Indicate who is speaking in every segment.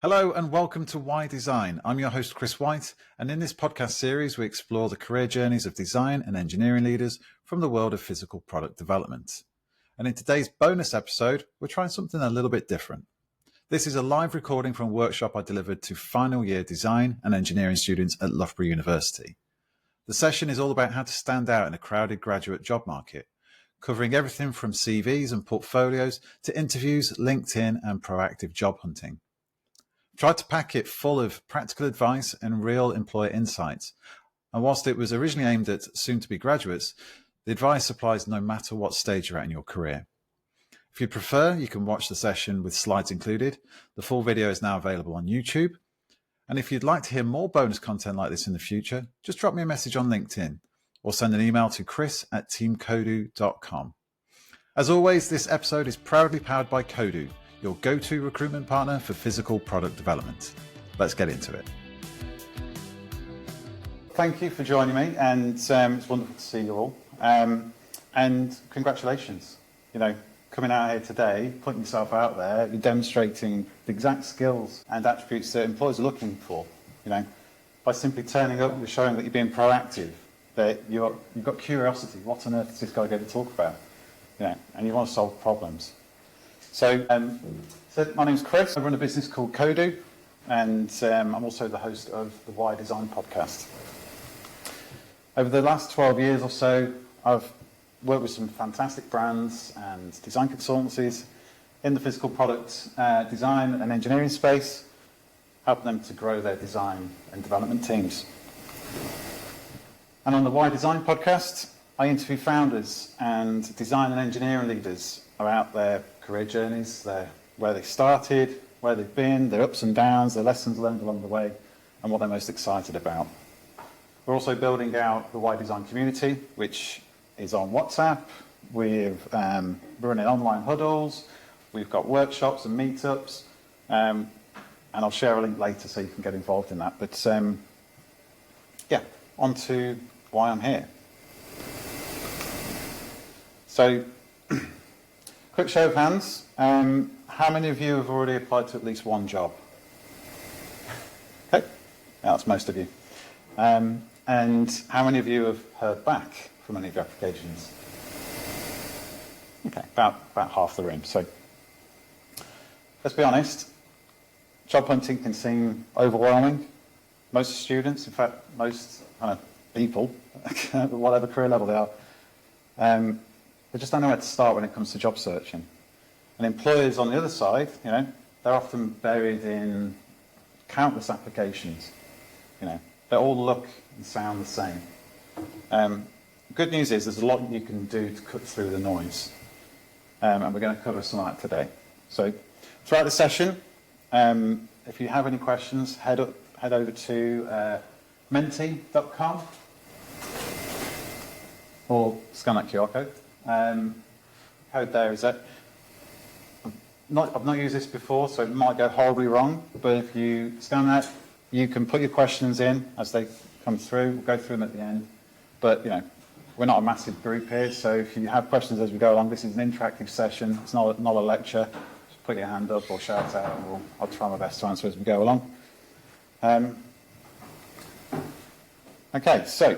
Speaker 1: Hello and welcome to Why Design. I'm your host Chris White, and in this podcast series we explore the career journeys of design and engineering leaders from the world of physical product development. And in today's bonus episode, we're trying something a little bit different. This is a live recording from a workshop I delivered to final year design and engineering students at Loughborough University. The session is all about how to stand out in a crowded graduate job market, covering everything from CVs and portfolios to interviews, LinkedIn and proactive job hunting. Tried to pack it full of practical advice and real employer insights. And whilst it was originally aimed at soon-to-be graduates, the advice applies no matter what stage you're at in your career. If you prefer, you can watch the session with slides included. The full video is now available on YouTube. And if you'd like to hear more bonus content like this in the future, just drop me a message on LinkedIn or send an email to chris@teamkodu.com. As always, this episode is proudly powered by Kodu, your go-to recruitment partner for physical product development. Let's get into it. Thank you for joining me, and it's wonderful to see you all. And congratulations, coming out here today, putting yourself out there, you're demonstrating the exact skills and attributes that employers are looking for. By simply turning up, you're showing that you're being proactive, that you've got curiosity. What on earth is this guy going to talk about? And you want to solve problems. So my name's Chris. I run a business called Kodu, and I'm also the host of the Why Design podcast. Over the last 12 years or so, I've worked with some fantastic brands and design consultancies in the physical product design and engineering space, helping them to grow their design and development teams. And on the Why Design podcast, I interview founders and design and engineering leaders about their career journeys, where they started, where they've been, their ups and downs, their lessons learned along the way, and what they're most excited about. We're also building out the Why Design community, which is on WhatsApp. We're running online huddles. We've got workshops and meetups. And I'll share a link later so you can get involved in that. But on to why I'm here. So, quick show of hands. How many of you have already applied to at least one job? Okay, that's most of you. And how many of you have heard back from any of your applications? Okay, about half the room. So, let's be honest, job hunting can seem overwhelming. Most students, in fact, most people, whatever career level they are, they just don't know where to start when it comes to job searching. And employers on the other side, they're often buried in countless applications. They all look and sound the same. The good news is there's a lot you can do to cut through the noise. And we're going to cover some of that today. So throughout the session, if you have any questions, head over to menti.com or scan that QR code. Code there is that. I've not used this before, so it might go horribly wrong, but if you scan that, you can put your questions in as they come through. We'll go through them at the end. But, we're not a massive group here, so if you have questions as we go along, this is an interactive session. It's not a lecture. Just put your hand up or shout out, and I'll try my best to answer as we go along. Okay, so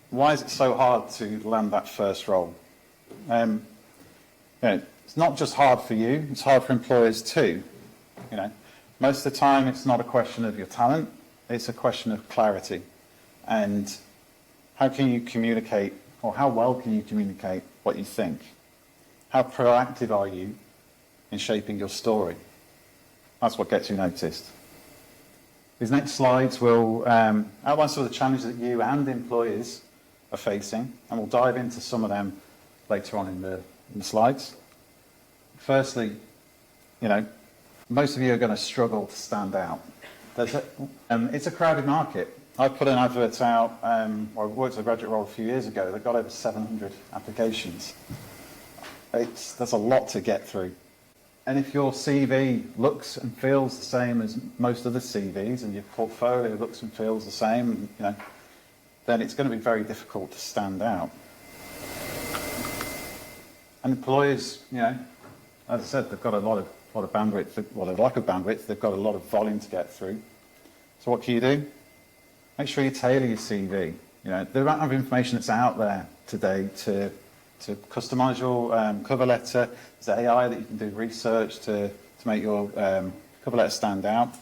Speaker 1: why is it so hard to land that first role? It's not just hard for you, it's hard for employers too. Most of the time it's not a question of your talent, it's a question of clarity. And how can you communicate, or how well can you communicate what you think? How proactive are you in shaping your story? That's what gets you noticed. These next slides will outline some of the challenges that you and employers are facing, and we'll dive into some of them later on in the slides. Firstly, most of you are going to struggle to stand out. It's a crowded market. I put an advert out, I worked at a graduate role a few years ago, that got over 700 applications. There's a lot to get through. And if your CV looks and feels the same as most other CVs, and your portfolio looks and feels the same, then it's going to be very difficult to stand out. And employers, as I said, they've got a lot of a lot of bandwidth, well, the lack of bandwidth, they've got a lot of volume to get through. So what can you do? Make sure you tailor your CV. You know, the amount of information that's out there today to customize your cover letter. There's AI that you can do research to make your cover letter stand out.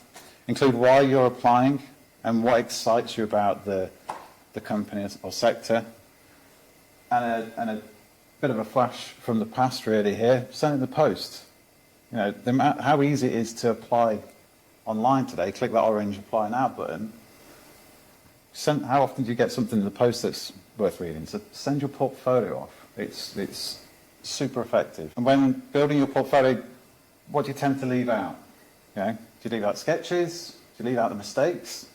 Speaker 1: Include why you're applying and what excites you about the company or sector. And a bit of a flash from the past really here, sending the post. You know, how easy it is to apply online today. Click that orange apply now button. How often do you get something in the post that's worth reading? So send your portfolio off. It's super effective. And when building your portfolio, what do you tend to leave out? You know, do you leave out sketches? Do you leave out the mistakes?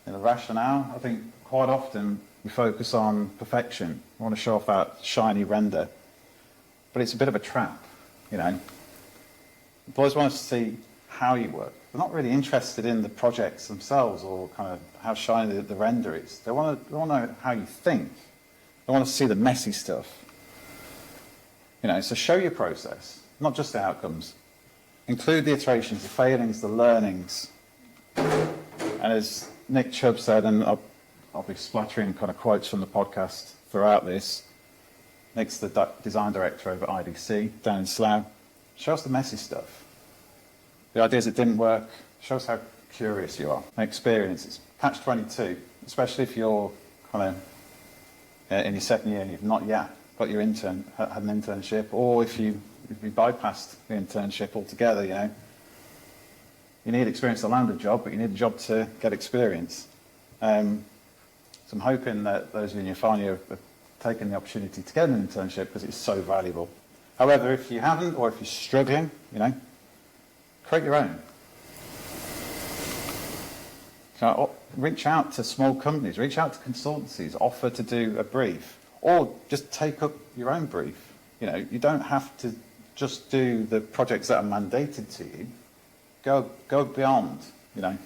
Speaker 1: And the rationale? I think quite often we focus on perfection. We want to show off that shiny render. But it's a bit of a trap, you know. Employers want to see how you work. They're not really interested in the projects themselves or kind of how shiny the render is. They want to know how you think. They want to see the messy stuff. You know, so show your process, not just the outcomes. Include the iterations, the failings, the learnings. And as Nick Chubb said, and I'll be splattering kind of quotes from the podcast throughout this. Nick's the design director over at IDC down in Slough. Show us the messy stuff. The ideas that didn't work. Show us how curious you are. My experience is catch-22, especially if you're kind of in your second year and you've not yet got your had an internship, or if you bypassed the internship altogether, you know. You need experience to land a job, but you need a job to get experience. So I'm hoping that those of you in your final year have taken the opportunity to get an internship because it's so valuable. However, if you haven't, or if you're struggling, you know, create your own. So reach out to small companies, reach out to consultancies, offer to do a brief, or just take up your own brief. You know, you don't have to just do the projects that are mandated to you. Go beyond, you know.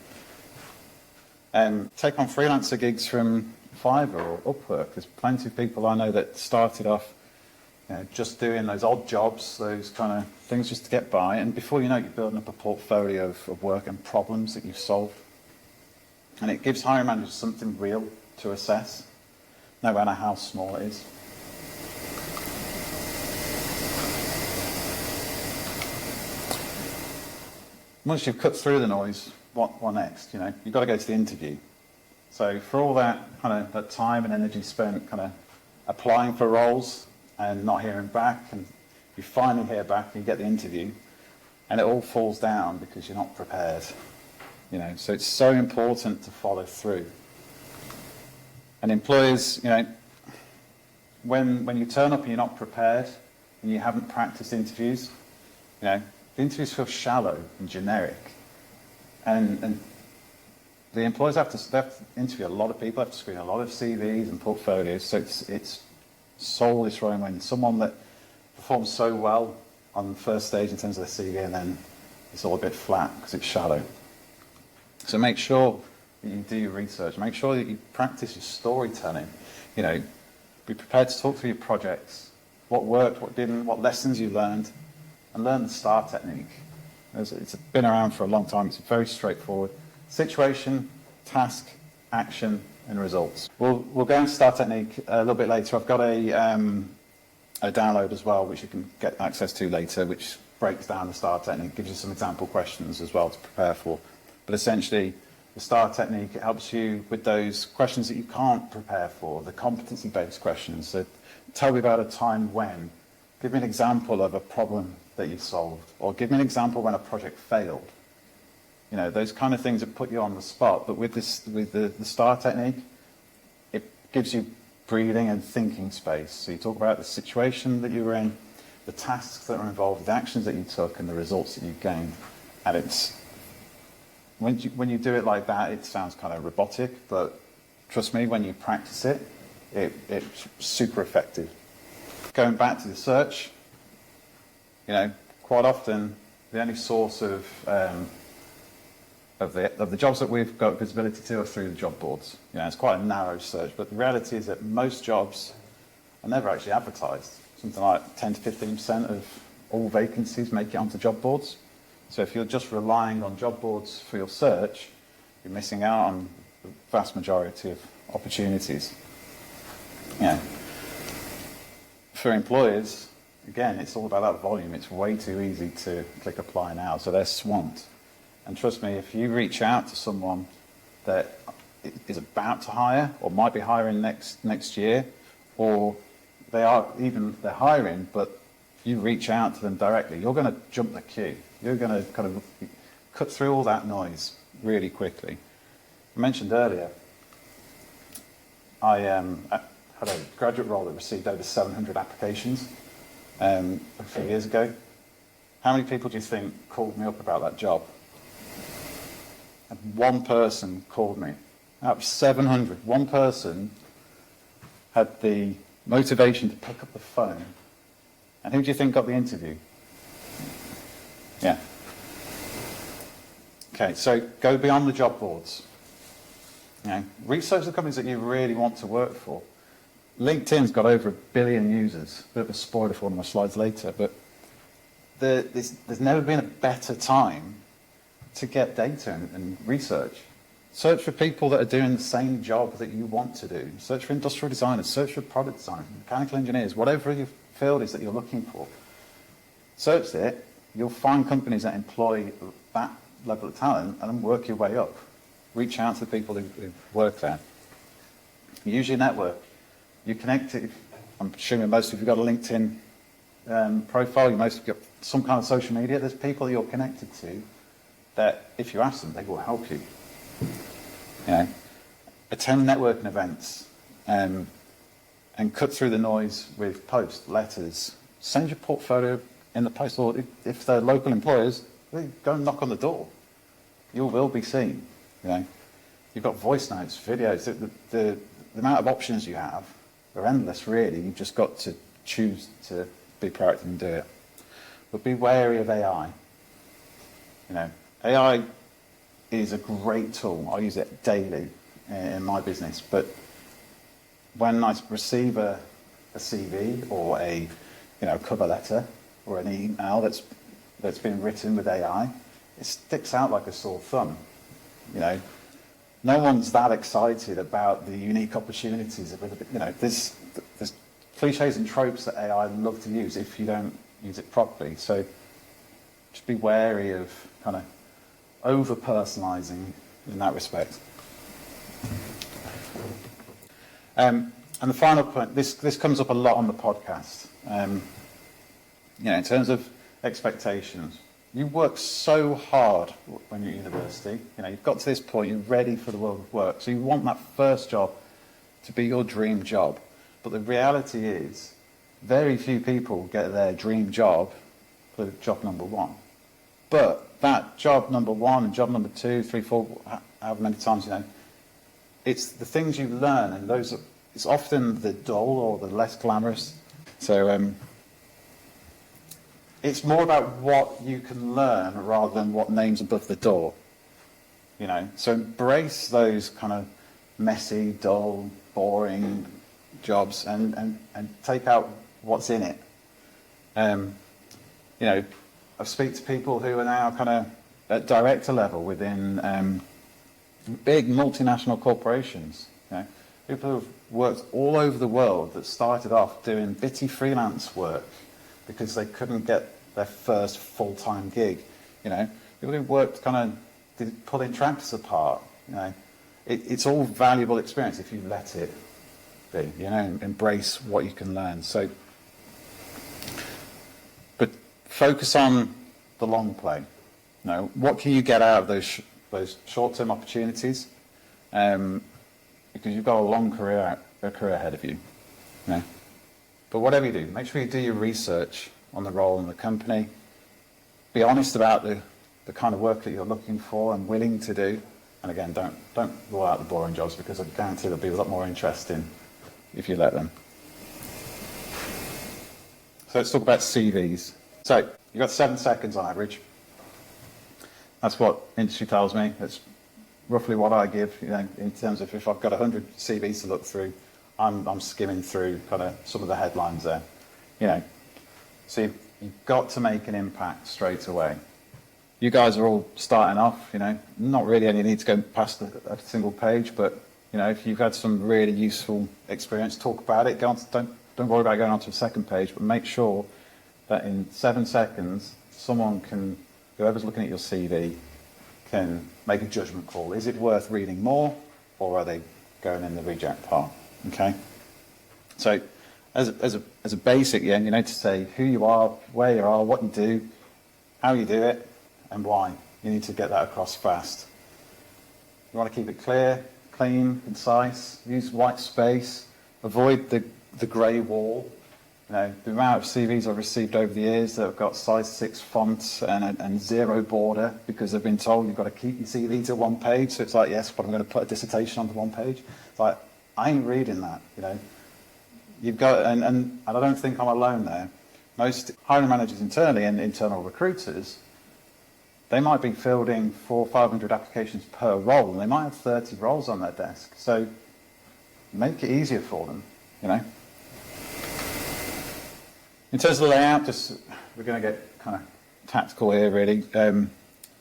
Speaker 1: Take on freelancer gigs from Fiverr or Upwork. There's plenty of people I know that started off, you know, just doing those odd jobs, those kind of things just to get by, and before you know it, you're building up a portfolio of work and problems that you've solved. And it gives hiring managers something real to assess, no matter how small it is. Once you've cut through the noise, what next? You know, you've got to go to the interview. So for all that kind of that time and energy spent kind of applying for roles and not hearing back, and you finally hear back and you get the interview, and it all falls down because you're not prepared. You know, so it's so important to follow through. And employers, you know, when you turn up and you're not prepared and you haven't practiced interviews, you know, the interviews feel shallow and generic. And the employers have to interview a lot of people, have to screen a lot of CVs and portfolios. So it's soul destroying when someone that performs so well on the first stage in terms of their CV, and then it's all a bit flat because it's shallow. So make sure that you do your research. Make sure that you practice your storytelling. You know, be prepared to talk through your projects, what worked, what didn't, what lessons you learned, and learn the STAR technique. It's been around for a long time. It's very straightforward. Situation, task, action, and results. We'll go into STAR technique a little bit later. I've got a download as well, which you can get access to later, which breaks down the STAR technique, gives you some example questions as well to prepare for. But essentially, the STAR technique, it helps you with those questions that you can't prepare for, the competency-based questions. So tell me about a time when. Give me an example of a problem that you solved, or give me an example when a project failed. You know, those kind of things that put you on the spot. But with the STAR technique, it gives you breathing and thinking space. So you talk about the situation that you were in, the tasks that were involved, the actions that you took, and the results that you gained. And it's when you do it like that, it sounds kind of robotic, but trust me, when you practice it, it's super effective. Going back to the search, you know, quite often the only source of the jobs that we've got visibility to are through the job boards. You know, it's quite a narrow search, but the reality is that most jobs are never actually advertised. Something like 10 to 15% all vacancies make it onto job boards. So if you're just relying on job boards for your search, you're missing out on the vast majority of opportunities. For employers, again, it's all about that volume. It's way too easy to click apply now, so they're swamped. And trust me, if you reach out to someone that is about to hire or might be hiring next year, or they're hiring, but you reach out to them directly, you're going to jump the queue. You're going to kind of cut through all that noise really quickly. I mentioned earlier, I had a graduate role that received over 700 applications a few years ago. How many people do you think called me up about that job? And one person called me. Out of 700, one person had the motivation to pick up the phone. And who do you think got the interview? Yeah. Okay, so go beyond the job boards. Research the companies that you really want to work for. LinkedIn's got over 1 billion users. A bit of a spoiler for one of my slides later, but there's never been a better time to get data and research. Search for people that are doing the same job that you want to do. Search for industrial designers, search for product designers, mechanical engineers, whatever your field is that you're looking for. Search it, you'll find companies that employ that level of talent and then work your way up. Reach out to the people who work there. Use your network. You connect it. I'm assuming most of you have got a LinkedIn profile, you most have got some kind of social media. There's people you're connected to that if you ask them, they will help you. Attend networking events and cut through the noise with posts, letters. Send your portfolio in the post, or if they're local employers, go and knock on the door. You will be seen. You've got voice notes, videos. The amount of options you have are endless, really. You've just got to choose to be proactive and do it. But be wary of AI. AI is a great tool. I use it daily in my business. But when I receive a CV or a cover letter or an email that's been written with AI, it sticks out like a sore thumb. No one's that excited about the unique opportunities of it. There's cliches and tropes that AI love to use if you don't use it properly. So just be wary of kind of over-personalizing in that respect. And the final point, this comes up a lot on the podcast. In terms of expectations, you work so hard when you're at university. You've got to this point, you're ready for the world of work. So you want that first job to be your dream job. But the reality is, very few people get their dream job for job number one. But that job number one and job number 2, 3, 4, however many times, it's the things you learn, and it's often the dull or the less glamorous. So it's more about what you can learn rather than what name's above the door. So embrace those kind of messy, dull, boring jobs and take out what's in it. I speak to people who are now kind of at director level within big multinational corporations. People who have worked all over the world that started off doing bitty freelance work because they couldn't get their first full-time gig. People who worked kind of pulling tractors apart. It's all valuable experience if you let it be. Embrace what you can learn. So, but focus on the long play. What can you get out of those short-term opportunities? Because you've got a long career ahead of you. But whatever you do, make sure you do your research on the role in the company. Be honest about the kind of work that you're looking for and willing to do. And again, don't rule out the boring jobs, because I guarantee there'll be a lot more interesting if you let them. So let's talk about CVs. So you've got 7 seconds on average. That's what industry tells me. That's roughly what I give, in terms of if I've got 100 CVs to look through, I'm skimming through kind of some of the headlines there. So You've got to make an impact straight away. You guys are all starting off, not really any need to go past a single page, but if you've had some really useful experience, talk about it. Don't worry about going on to a second page, but make sure that in 7 seconds, whoever's looking at your CV can make a judgment call. Is it worth reading more, or are they going in the reject pile? Okay. So, as a basic, you need to say who you are, where you are, what you do, how you do it, and why. You need to get that across fast. You want to keep it clear, clean, concise. Use white space. Avoid the grey wall. The amount of CVs I've received over the years that have got size 6 fonts and 0 border because they've been told you've got to keep your CV to one page. So it's like, yes, but I'm going to put a dissertation onto one page. It's like, I ain't reading that, You've got, and I don't think I'm alone there. Most hiring managers internally and internal recruiters, they might be fielding 400 or 500 applications per role, and they might have 30 roles on their desk. So make it easier for them, In terms of the layout, we're going to get kind of tactical here, really.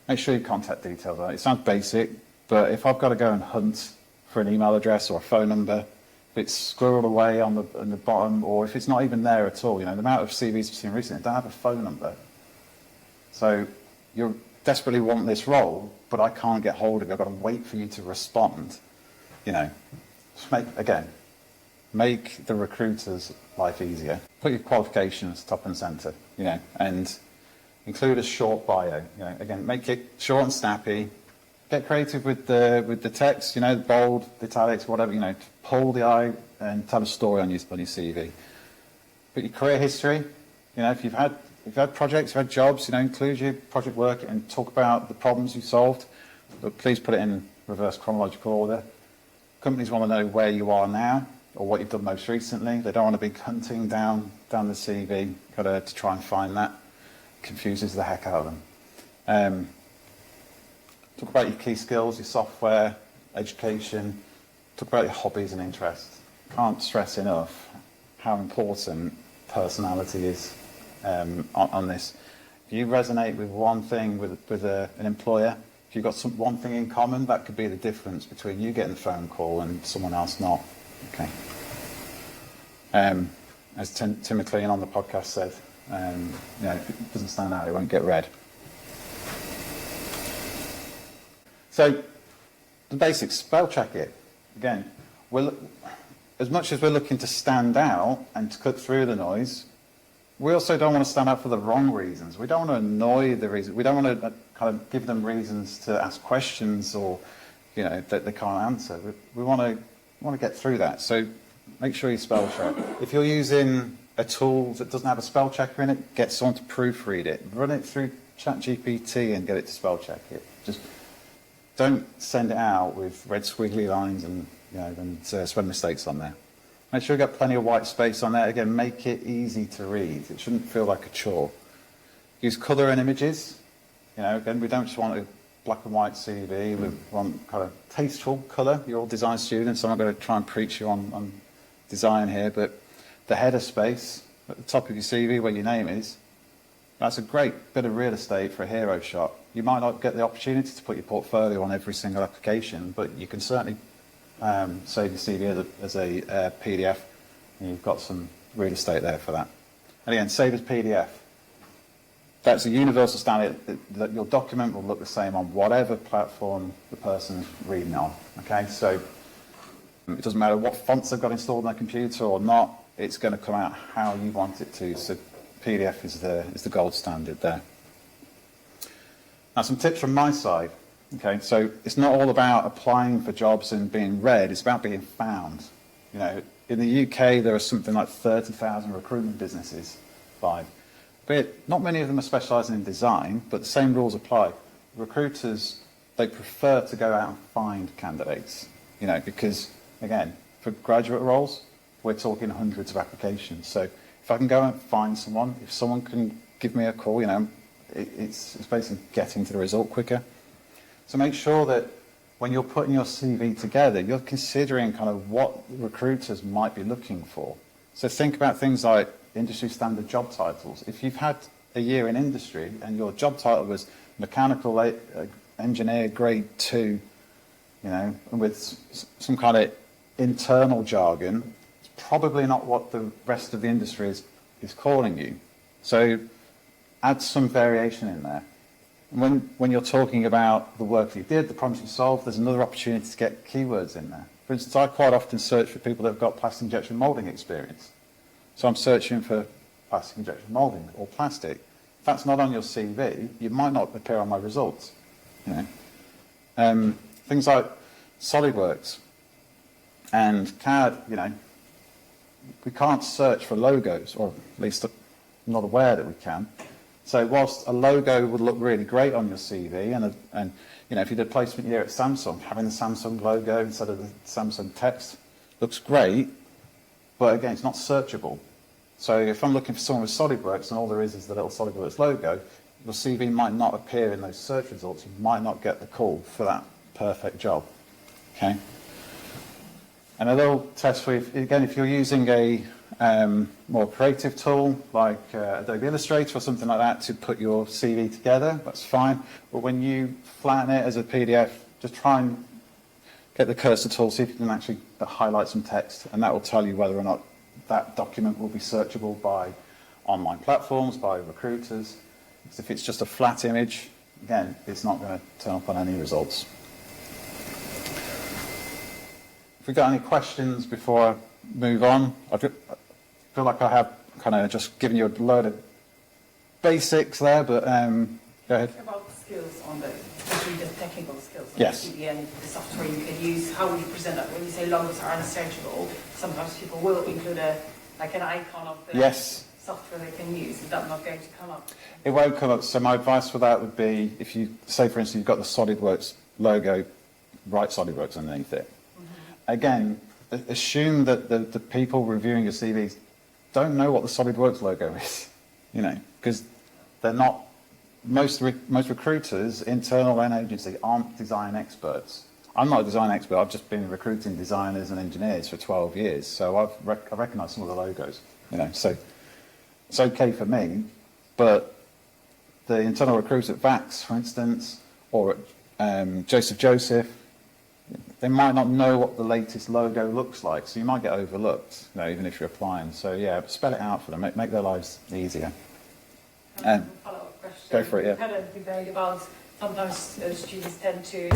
Speaker 1: Make sure your contact details are. It sounds basic, but if I've got to go and hunt for an email address or a phone number, if it's squirreled away on the bottom, or if it's not even there at all, the amount of CVs I've seen recently don't have a phone number. So you desperately want this role, but I can't get hold of you. I've got to wait for you to respond. Just make the recruiter's life easier. Put your qualifications top and centre, and include a short bio. Again, make it short and snappy. Get creative with the text, the bold, the italics, whatever, to pull the eye and tell a story on your CV. Put your career history. If you've had projects, you've had jobs, include your project work and talk about the problems you solved. But please put it in reverse chronological order. Companies want to know where you are now or what you've done most recently. They don't want to be hunting down the CV. Got to try and find that. Confuses the heck out of them. Talk about your key skills, your software, education. Talk about your hobbies and interests. Can't stress enough how important personality is on this. If you resonate with one thing with an employer, if you've got one thing in common, that could be the difference between you getting the phone call and someone else not. Okay. As Tim McLean on the podcast said, if it doesn't stand out, it won't get read. So, the basics, spell check it. Again, as much as we're looking to stand out and to cut through the noise, we also don't want to stand out for the wrong reasons. We don't want to annoy the reason. We don't want to kind of give them reasons to ask questions or, that they can't answer. We want to get through that. So make sure you spell check. If you're using a tool that doesn't have a spell checker in it, get someone to proofread it. Run it through ChatGPT and get it to spell check it. Just don't send it out with red squiggly lines and spell mistakes on there. Make sure you've got plenty of white space on there. Again, make it easy to read. It shouldn't feel like a chore. Use colour and images. Again, we don't just want a black and white CV. We want kind of tasteful colour. You're all design students, so I'm not going to try and preach you on design here, but the header space at the top of your CV where your name is, that's a great bit of real estate for a hero shot. You might not get the opportunity to put your portfolio on every single application, but you can certainly save your CV as a PDF, and you've got some real estate there for that. And again, save as PDF. That's a universal standard that your document will look the same on whatever platform the person's reading on. Okay, so it doesn't matter what fonts they've got installed on their computer or not, it's going to come out how you want it to. So PDF is the gold standard there. Now, some tips from my side. Okay, so it's not all about applying for jobs and being read, it's about being found. In the UK, there are something like 30,000 recruitment businesses, but not many of them are specialising in design, but the same rules apply. Recruiters, they prefer to go out and find candidates, because, again, for graduate roles, we're talking hundreds of applications. So if I can go and find someone, if someone can give me a call, it's basically getting to the result quicker. So make sure that when you're putting your CV together, you're considering kind of what recruiters might be looking for. So think about things like industry standard job titles. If you've had a year in industry and your job title was mechanical engineer grade 2, with some kind of internal jargon, it's probably not what the rest of the industry is calling you. So add some variation in there. When you're talking about the work that you did, the problems you solved, there's another opportunity to get keywords in there. For instance, I quite often search for people that have got plastic injection molding experience. So I'm searching for plastic injection molding or plastic. If that's not on your CV, you might not appear on my results. Things like SolidWorks and CAD, we can't search for logos, or at least I'm not aware that we can. So whilst a logo would look really great on your CV, and if you did placement year at Samsung, having the Samsung logo instead of the Samsung text looks great, but again, it's not searchable. So if I'm looking for someone with SolidWorks and all there is the little SolidWorks logo, your CV might not appear in those search results. You might not get the call for that perfect job. Okay. And a little test for you, again, if you're using a more creative tool like Adobe Illustrator or something like that to put your CV together, that's fine. But when you flatten it as a PDF, just try and get the cursor tool, see if you can actually highlight some text, and that will tell you whether or not that document will be searchable by online platforms, by recruiters. Because if it's just a flat image, again, it's not going to turn up on any results. If we've got any questions before I move on, I feel like I have kind of just given you a load of basics there, but go ahead.
Speaker 2: About the skills on especially the technical skills on
Speaker 1: yes.
Speaker 2: the CV and the software you can use, how will you present that? When you say logos are unsearchable, sometimes people will include an icon of the
Speaker 1: yes.
Speaker 2: software they can use. Is that not going to come up?
Speaker 1: It won't come up. So my advice for that would be, if you say, for instance, you've got the SolidWorks logo, write SolidWorks underneath it. Again, assume that the people reviewing your CVs don't know what the SolidWorks logo is, because they're not. Most recruiters, internal and agency, aren't design experts. I'm not a design expert. I've just been recruiting designers and engineers for 12 years, so I recognise some of the logos. So it's okay for me, but the internal recruiter at Vax, for instance, or at Joseph, they might not know what the latest logo looks like, so you might get overlooked, even if you're applying. So yeah, spell it out for them, make their lives easier.
Speaker 2: Follow-up question.
Speaker 1: Go for it, yeah.
Speaker 2: We've had a debate about sometimes students tend to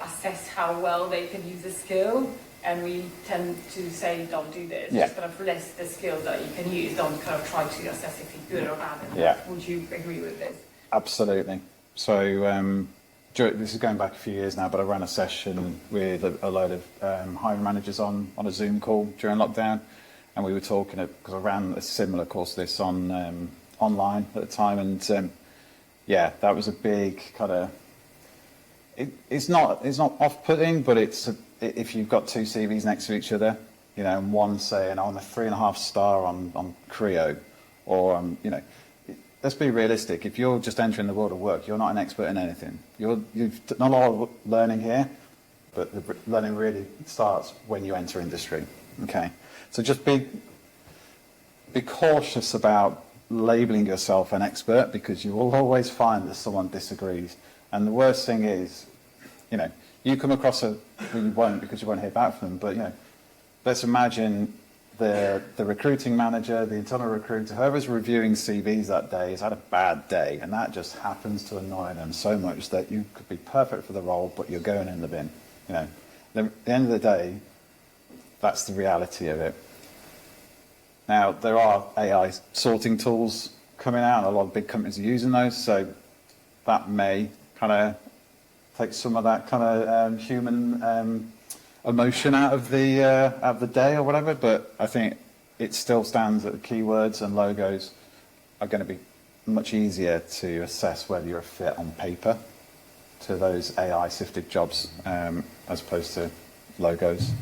Speaker 2: assess how well they can use a skill, and we tend to say, don't do this.
Speaker 1: Yeah.
Speaker 2: Just kind of list the skills that you can use, don't kind of try to assess if you're good or bad.
Speaker 1: Yeah.
Speaker 2: Would you agree with this?
Speaker 1: Absolutely. So this is going back a few years now, but I ran a session with a load of hiring managers on a Zoom call during lockdown, and we were talking, because I ran a similar course to this on online at the time, and that was a big kind of. It's not off-putting, but if you've got two CVs next to each other, and one saying I'm a 3.5 star on Creo, or let's be realistic. If you're just entering the world of work, you're not an expert in anything. You've done a lot of learning here, but the learning really starts when you enter industry. Okay, so just be cautious about labeling yourself an expert, because you will always find that someone disagrees. And the worst thing is, you come across well, you won't, because you won't hear back from them. But let's imagine the recruiting manager, the internal recruiter, whoever's reviewing CVs that day has had a bad day, and that just happens to annoy them so much that you could be perfect for the role, but you're going in the bin. At the end of the day, that's the reality of it. Now, there are AI sorting tools coming out, and a lot of big companies are using those, so that may kind of take some of that kind of human emotion out of the day or whatever, but I think it still stands that the keywords and logos are going to be much easier to assess whether you're a fit on paper to those AI sifted jobs as opposed to logos.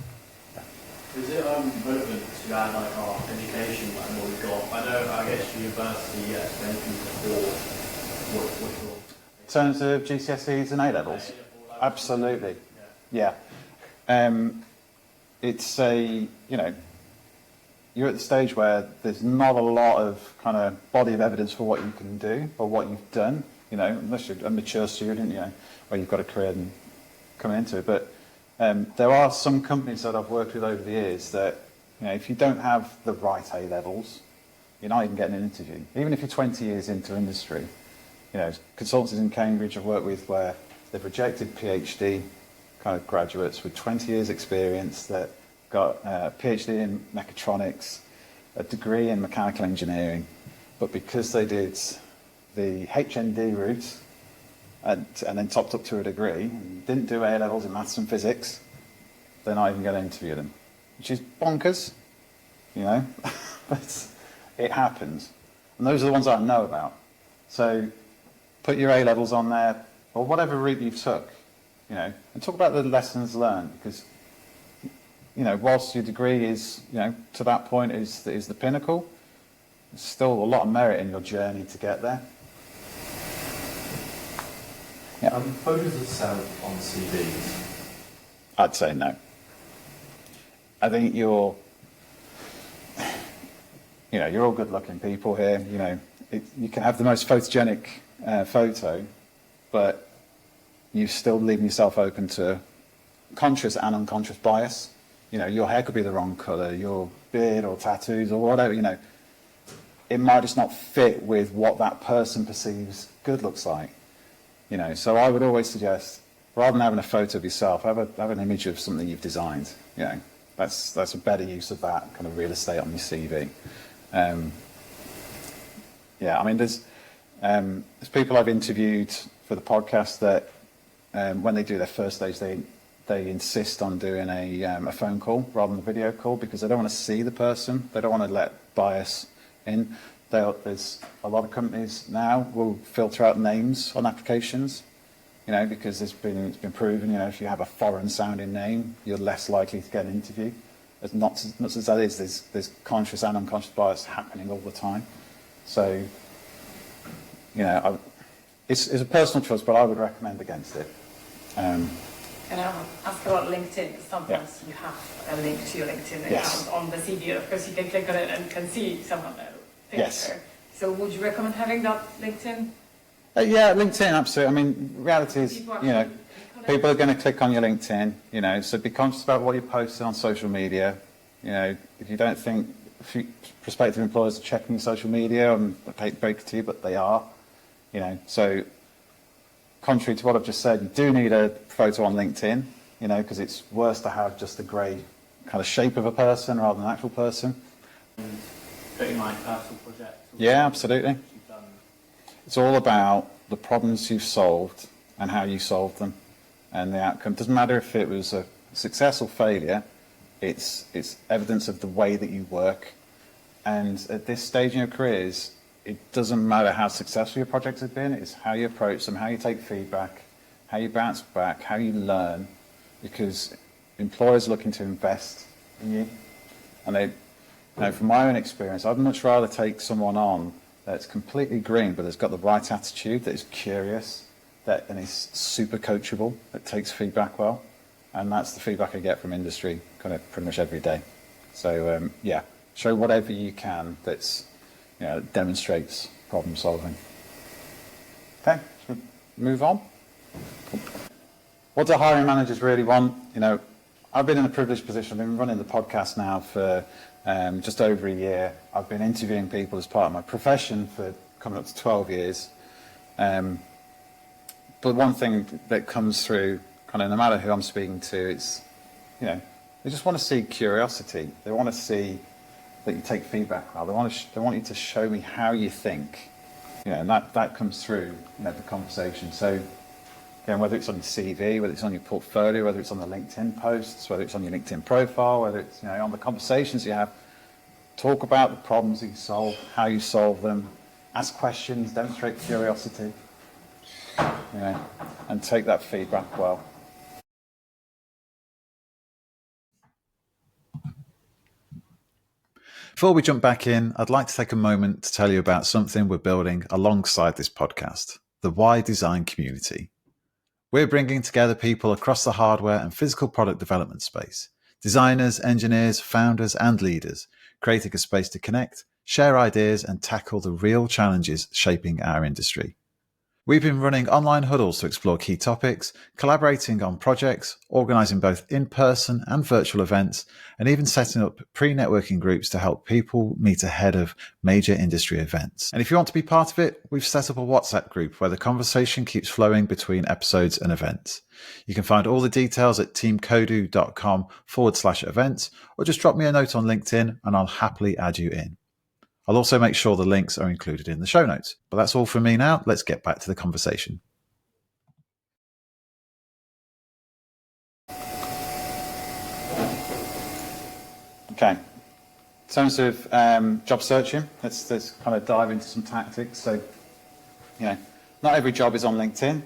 Speaker 3: Is it relevant to add our education and what we've got? I guess university, yes, many people before what your...
Speaker 1: In terms of GCSEs and A-levels? Absolutely. Yeah. It's you're at the stage where there's not a lot of kind of body of evidence for what you can do or what you've done, unless you're a mature student, where you've got a career and coming into it. But there are some companies that I've worked with over the years that, if you don't have the right A levels, you're not even getting an interview. Even if you're 20 years into industry, consultancies in Cambridge I've worked with where they've rejected PhD kind of graduates with 20 years experience that got a PhD in mechatronics, a degree in mechanical engineering, but because they did the HND route and then topped up to a degree, and didn't do A levels in maths and physics, they're not even going to interview them, which is bonkers, but it happens. And those are the ones I know about. So put your A levels on there, or whatever route you took, and talk about the lessons learned, because whilst your degree is, to that point is the pinnacle, there's still a lot of merit in your journey to get there. Yeah.
Speaker 4: Photos of self on CVs?
Speaker 1: I'd say no. I think you're all good-looking people here. You can have the most photogenic photo, but you're still leaving yourself open to conscious and unconscious bias. Your hair could be the wrong colour, your beard or tattoos or whatever, it might just not fit with what that person perceives good looks like. So I would always suggest, rather than having a photo of yourself, have an image of something you've designed. That's a better use of that kind of real estate on your CV. There's people I've interviewed for the podcast that when they do their first stage, they insist on doing a phone call rather than a video call because they don't want to see the person. They don't want to let bias in. There's a lot of companies now will filter out names on applications, because it's been proven, if you have a foreign sounding name, you're less likely to get an interview. As much as that is, there's conscious and unconscious bias happening all the time. So, it's a personal choice, but I would recommend against it.
Speaker 2: Can I ask about LinkedIn? Because sometimes you have a link to your LinkedIn account on the CV. Of course, you can click on it and can see someone there.
Speaker 1: Yes.
Speaker 2: So would you recommend having that LinkedIn?
Speaker 1: Yeah, LinkedIn, absolutely. Reality is, people are going to click on your LinkedIn, so be conscious about what you're posting on social media. If you don't think prospective employers are checking your social media, and I hate to break it to you, but they are, so contrary to what I've just said, you do need a photo on LinkedIn, because it's worse to have just a grey kind of shape of a person rather than an actual person.
Speaker 3: Putting like personal projects?
Speaker 1: Yeah, absolutely. It's all about the problems you've solved and how you solved them and the outcome. It doesn't matter if it was a success or failure, it's evidence of the way that you work. And at this stage in your careers, it doesn't matter how successful your projects have been, it's how you approach them, how you take feedback, how you bounce back, how you learn, because employers are looking to invest in you. And from my own experience, I'd much rather take someone on that's completely green, but has got the right attitude, that is curious, and is super coachable, that takes feedback well. And that's the feedback I get from industry kind of pretty much every day. So, show whatever you can that demonstrates problem solving. Okay, should we move on? Cool. What do hiring managers really want? I've been in a privileged position. I've been running the podcast now for just over a year. I've been interviewing people as part of my profession for coming up to 12 years. But one thing that comes through, kind of no matter who I'm speaking to, it's, they just want to see curiosity. They want to see that you take feedback well. They want you to show me how you think. And that comes through the conversation. So again, whether it's on your CV, whether it's on your portfolio, whether it's on the LinkedIn posts, whether it's on your LinkedIn profile, whether it's on the conversations you have, talk about the problems that you solve, how you solve them, ask questions, demonstrate curiosity, and take that feedback well.
Speaker 5: Before we jump back in, I'd like to take a moment to tell you about something we're building alongside this podcast, the Why Design community. We're bringing together people across the hardware and physical product development space, designers, engineers, founders, and leaders creating a space to connect, share ideas, and tackle the real challenges shaping our industry. We've been running online huddles to explore key topics, collaborating on projects, organising both in-person and virtual events, and even setting up pre-networking groups to help people meet ahead of major industry events. And if you want to be part of it, we've set up a WhatsApp group where the conversation keeps flowing between episodes and events. You can find all the details at teamkodu.com/events, or just drop me a note on LinkedIn and I'll happily add you in. I'll also make sure the links are included in the show notes. But that's all from me now. Let's get back to the conversation. Okay. In terms of job searching, let's kind of dive into some tactics. So, not every job is on LinkedIn.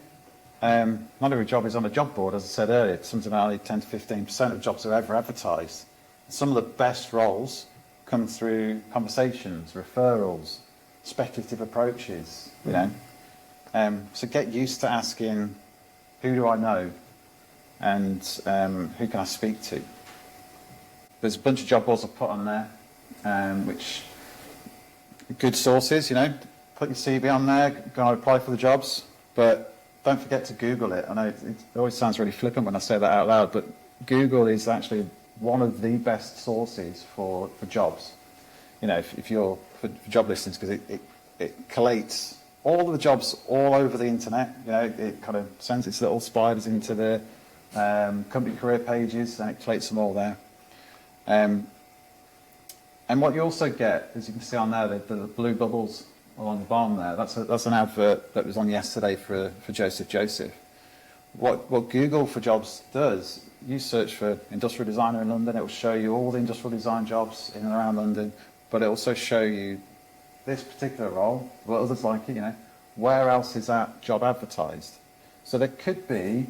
Speaker 5: Not every job is on a job board, as I said earlier. Something like only 10 to 15% of jobs are ever advertised. Some of the best roles come through conversations, referrals, speculative approaches, So get used to asking, who do I know? And who can I speak to? There's a bunch of job boards I've put on there, which good sources, put your CV on there, go and apply for the jobs, but don't forget to Google it. I know it always sounds really flippant when I say that out loud, but Google is actually one of the best sources for jobs. If you're for job listings, because it collates all of the jobs all over the internet. It kind of sends its little spiders into the company career pages, and it collates them all there. And what you also get, as you can see on there, the blue bubbles along the bottom there. That's an advert that was on yesterday for Joseph. What Google for Jobs does, you search for industrial designer in London, it will show you all the industrial design jobs in and around London, but it will also show you this particular role, what others like it, where else is that job advertised. So there could be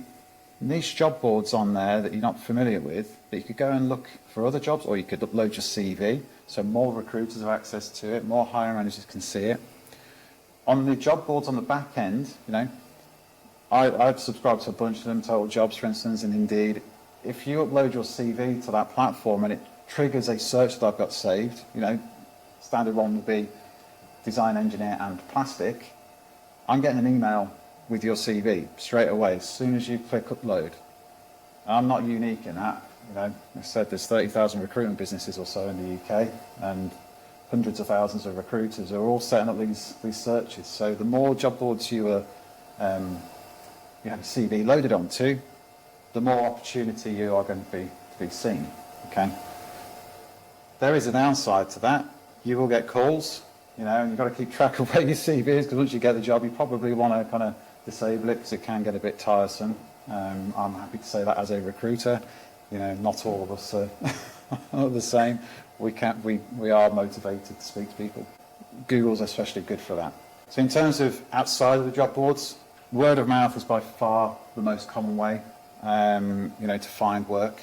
Speaker 5: niche job boards on there that you're not familiar with, but you could go and look for other jobs, or you could upload your CV, so more recruiters have access to it, more hiring managers can see it. On the job boards on the back end, I've subscribed to a bunch of them, Total Jobs, for instance, and Indeed. If you upload your CV to that platform and it triggers a search that I've got saved, standard one would be design engineer and plastic, I'm getting an email with your CV straight away as soon as you click upload. I'm not unique in that. I said there's 30,000 recruitment businesses or so in the UK, and hundreds of thousands of recruiters are all setting up these searches. So the more job boards you have a CV loaded onto, the more opportunity you are going to be seen. Okay. There is a downside to that. You will get calls, and you've got to keep track of where your CV is, because once you get the job, you probably want to kind of disable it because it can get a bit tiresome. I'm happy to say that as a recruiter, not all of us are the same. We are motivated to speak to people. Google's especially good for that. So in terms of outside of the job boards, word of mouth is by far the most common way, to find work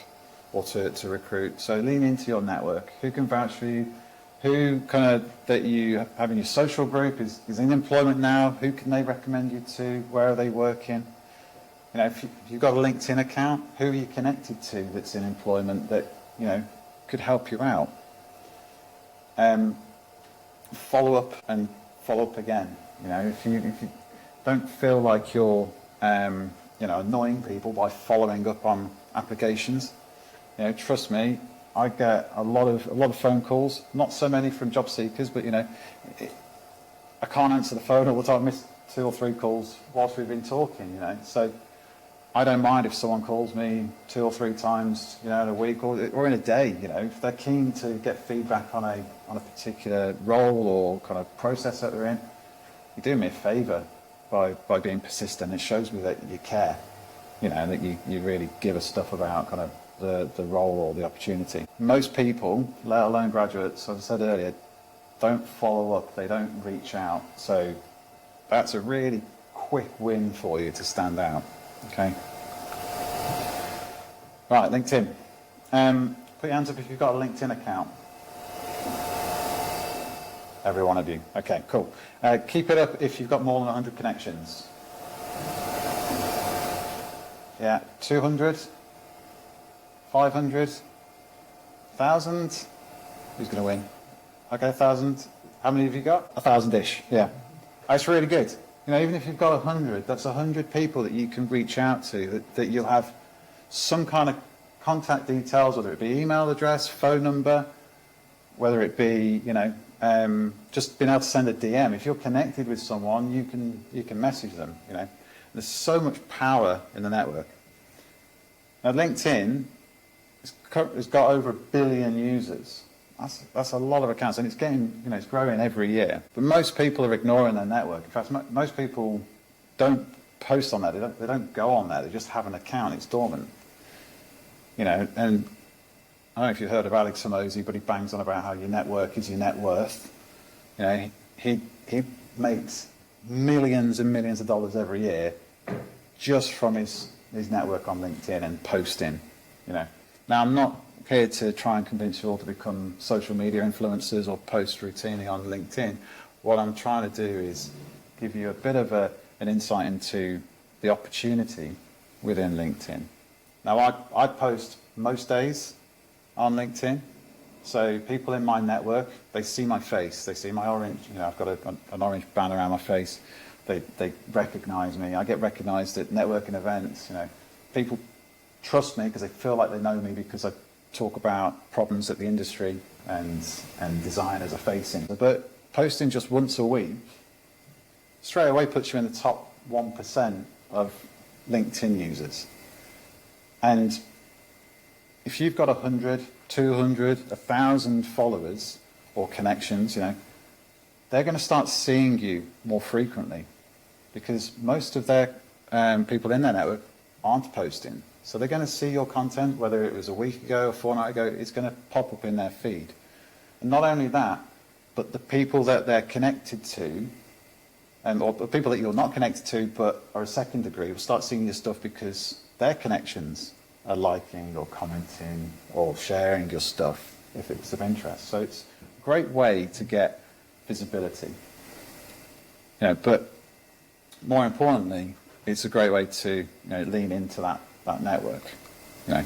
Speaker 5: or to recruit. So lean into your network. Who can vouch for you? Who that you have in your social group is in employment now? Who can they recommend you to? Where are they working? If you've got a LinkedIn account, who are you connected to that's in employment that could help you out? Follow up and follow up again. If you don't feel like you're annoying people by following up on applications, trust me, I get a lot of phone calls, not so many from job seekers, but I can't answer the phone all the time. I miss 2 or 3 calls whilst we've been talking, So I don't mind if someone calls me 2 or 3 times, in a week or in a day, if they're keen to get feedback on a particular role or kind of process that they're in. You're doing me a favour by being persistent. It shows me that you care, and that you really give a stuff about kind of the role or the opportunity. Most people, let alone graduates, as I said earlier, don't follow up, they don't reach out. So that's a really quick win for you to stand out. Okay. Right, LinkedIn. Put your hands up if you've got a LinkedIn account. Every one of you. Okay, cool. Keep it up if you've got more than 100 connections. Yeah, 200, 500, 1,000. Who's going to win? Okay, 1,000. How many have you got? 1,000-ish, yeah. That's really good. You know, even if you've got 100, that's 100 people that you can reach out to, that you'll have some kind of contact details, whether it be email address, phone number, whether it be, you know, just being able to send a DM. If you're connected with someone, you can message them, you know. There's so much power in the network. Now, LinkedIn has got over 1 billion users. That's a lot of accounts, and it's getting, you know, it's growing every year. But most people are ignoring their network. In fact, most people don't post on that. They don't go on there. They just have an account. It's dormant. You know, and I don't know if you've heard of Alex Hormozi, but he bangs on about how your network is your net worth. You know, he makes millions and millions of dollars every year just from his network on LinkedIn and posting. You know, now I'm not here to try and convince you all to become social media influencers or post routinely on LinkedIn. What I'm trying to do is give you a bit of an insight into the opportunity within LinkedIn. Now, I post most days on LinkedIn, so people in my network, they see my face, they see my orange, you know, I've got an orange band around my face, they recognise me, I get recognised at networking events, you know. People trust me because they feel like they know me because I talk about problems that the industry and designers are facing. But posting just once a week straight away puts you in the top 1% of LinkedIn users. And if you've got 100, 200, 1,000 followers or connections, you know, they're going to start seeing you more frequently because most of their people in their network aren't posting. So they're going to see your content, whether it was a week ago, a fortnight ago, it's going to pop up in their feed. And not only that, but the people that they're connected to, or the people that you're not connected to but are a second degree, will start seeing your stuff because their connections are liking or commenting or sharing your stuff if it's of interest. So it's a great way to get visibility. You know, but more importantly, it's a great way to, you know, lean into that network, you know.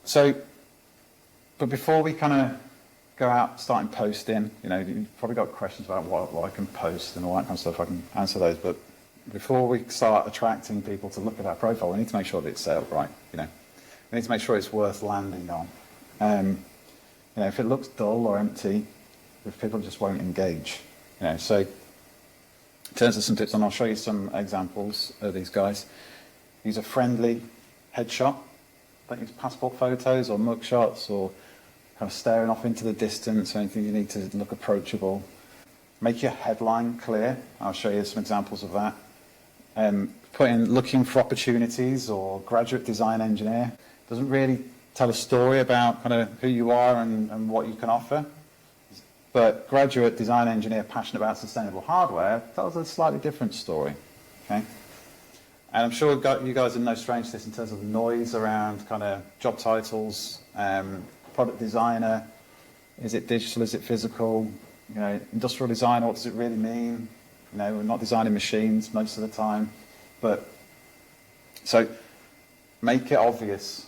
Speaker 5: So, but before we kind of go out starting posting, you know, you've probably got questions about what I can post and all that kind of stuff. I can answer those, but before we start attracting people to look at our profile, we need to make sure that it's set up right, you know. We need to make sure it's worth landing on. You know, if it looks dull or empty, if people just won't engage, you know. So in terms of some tips, and I'll show you some examples of these guys. Use a friendly headshot. Don't use passport photos or mug shots or kind of staring off into the distance or anything. You need to look approachable. Make your headline clear. I'll show you some examples of that. Put in looking for opportunities or graduate design engineer. Doesn't really tell a story about kind of who you are and what you can offer. But graduate design engineer passionate about sustainable hardware tells a slightly different story. Okay? And I'm sure you guys are no strange to this in terms of the noise around kind of job titles, product designer, is it digital, is it physical, you know, industrial design, what does it really mean? You know, we're not designing machines most of the time. But so make it obvious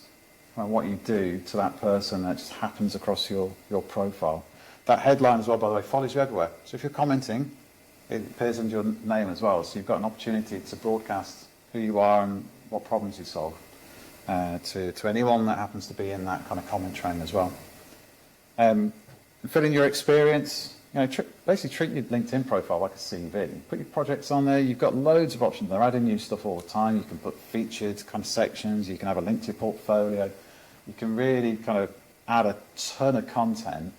Speaker 5: what you do to that person that just happens across your profile. That headline as well, by the way, follows you everywhere. So if you're commenting, it appears under your name as well. So you've got an opportunity to broadcast who you are and what problems you solve to anyone that happens to be in that kind of comment train as well. Fill in your experience. You know, basically treat your LinkedIn profile like a CV. Put your projects on there. You've got loads of options. They're adding new stuff all the time. You can put featured kind of sections. You can have a link to your portfolio. You can really kind of add a ton of content.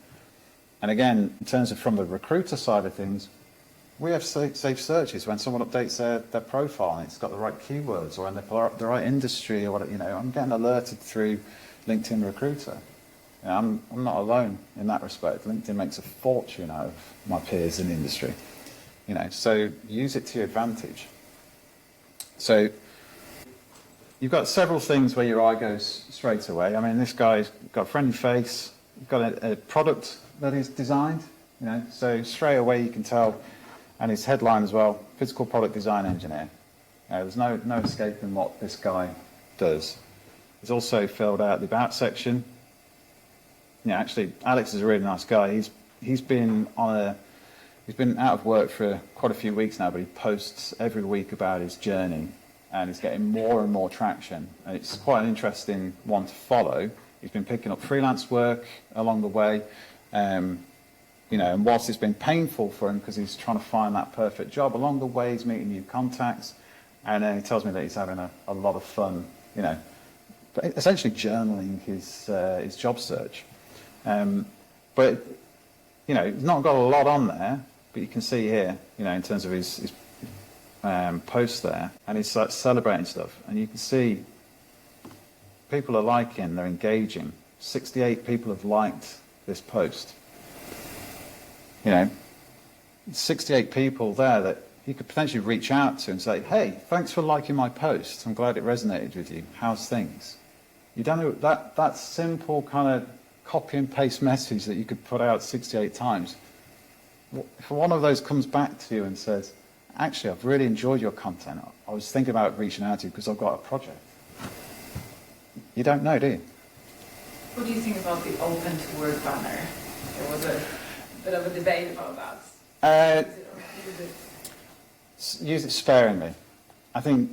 Speaker 5: And again, in terms of from the recruiter side of things, we have safe searches when someone updates their profile and it's got the right keywords or in the right industry or what, you know. I'm getting alerted through LinkedIn Recruiter. You know, I'm not alone in that respect. LinkedIn makes a fortune out of my peers in the industry. You know, so use it to your advantage. So you've got several things where your eye goes straight away. I mean, this guy's got a friendly face, got a product that he's designed, you know, so straight away you can tell, and his headline as well, physical product design engineer. There's no escaping what this guy does. He's also filled out the about section. Yeah, actually, Alex is a really nice guy. He's been out of work for quite a few weeks now, but he posts every week about his journey, and he's getting more and more traction. And it's quite an interesting one to follow. He's been picking up freelance work along the way, you know, and whilst it's been painful for him because he's trying to find that perfect job, along the way he's meeting new contacts, and he tells me that he's having a lot of fun, you know, but essentially journaling his job search. But you know, he's not got a lot on there, but you can see here, you know, in terms of his posts there, and he's like celebrating stuff, and you can see people are liking, they're engaging. 68 people have liked this post. You know, 68 people there that you could potentially reach out to and say, hey, thanks for liking my post. I'm glad it resonated with you. How's things? You don't know, that simple kind of copy and paste message that you could put out 68 times. If one of those comes back to you and says, actually, I've really enjoyed your content. I was thinking about reaching out to you because I've got a project. You don't know, do you?
Speaker 2: What do you think about the open to work banner? There was a bit of a debate about that.
Speaker 5: Use it sparingly. I think